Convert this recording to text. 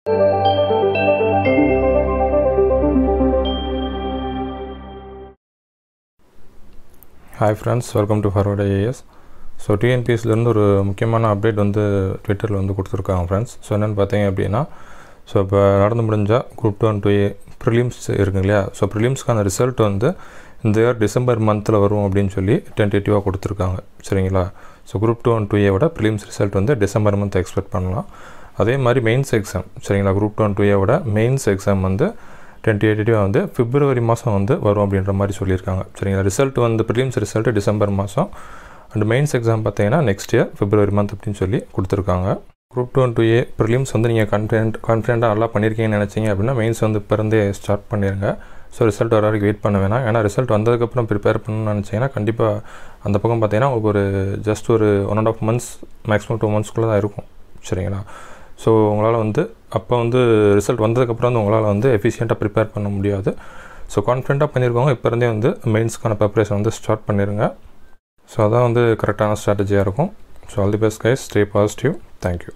Hi friends, welcome to Forward IAS. So டிஎன்பிஎஸ்லேருந்து ஒரு முக்கியமான அப்டேட் வந்து ட்விட்டரில் வந்து கொடுத்துருக்காங்க ஃப்ரெண்ட்ஸ். ஸோ என்னென்னு பார்த்தீங்க அப்படின்னா, ஸோ இப்போ நடந்து முடிஞ்சால் குரூப் 2 and 2A ப்ரிலிம்ஸ் இருக்குங்க இல்லையா. ஸோ ப்ரிலிம்ஸ்க்கான ரிசல்ட் வந்து இந்த இயர் டிசம்பர் மந்தில் வரும் அப்படின்னு சொல்லி டென்டேட்டிவாக கொடுத்துருக்காங்க, சரிங்களா. ஸோ குரூப் 2 and 2Aவோட ப்ரிலிம்ஸ் ரிசல்ட் வந்து டிசம்பர் மந்த் எக்ஸ்பெக்ட் பண்ணலாம். அதே மாதிரி மெயின்ஸ் எக்ஸாம், சரிங்களா, குரூப் 2 and 2Aவோட மெயின்ஸ் எக்ஸாம் வந்து டென்டேட்டிவாக வந்து பிப்ரவரி மாதம் வந்து வரும் அப்படின்ற மாதிரி சொல்லியிருக்காங்க, சரிங்களா. ரிசல்ட் வந்து ப்ரிலிம்ஸ் ரிசல்ட்டு டிசம்பர் மாதம் அண்ட் மெயின்ஸ் எக்ஸாம் பார்த்தீங்கன்னா நெக்ஸ்ட் இயர் பிப்ரவரி மந்த் அப்படின்னு சொல்லி கொடுத்துருக்காங்க. குரூப் 2 and 2A ப்ரிலிம்ஸ் வந்து நீங்கள் கான்ஃபிடென்ட்டாக நல்லா பண்ணியிருக்கீங்கன்னு நினச்சிங்க அப்படின்னா மெயின்ஸ் வந்து பிறந்தே ஸ்டார்ட் பண்ணிடுங்க. ஸோ ரிசல்ட் வர வரைக்கும் வெயிட் பண்ண வேணாம். ஏன்னா ரிசல்ட் வந்ததுக்கப்புறம் ப்ரிப்பேர் பண்ணணும்னு நினச்சிங்கன்னா கண்டிப்பாக அந்த பக்கம் பார்த்தீங்கன்னா உங்களுக்கு ஒரு ஜஸ்ட் ஒரு 1.5 months மேக்ஸிமம் 2 monthsக்குள்ளே தான் இருக்கும், சரிங்களா. ஸோ உங்களால் வந்து அப்போ வந்து ரிசல்ட் வந்ததுக்கப்புறம் வந்து உங்களால் வந்து எஃபிஷியண்ட்டாக ப்ரிப்பேர் பண்ண முடியாது. ஸோ கான்ஃபிடென்ட்டாக பண்ணியிருக்கவங்க இப்போ இருந்தே வந்து மெயின்ஸ்க்கான ப்ரிப்பரேஷன் வந்து ஸ்டார்ட் பண்ணிடுங்க. ஸோ அதான் வந்து கரெக்டான ஸ்ட்ராட்டஜியாக இருக்கும். So all the best guys, stay positive, thank you.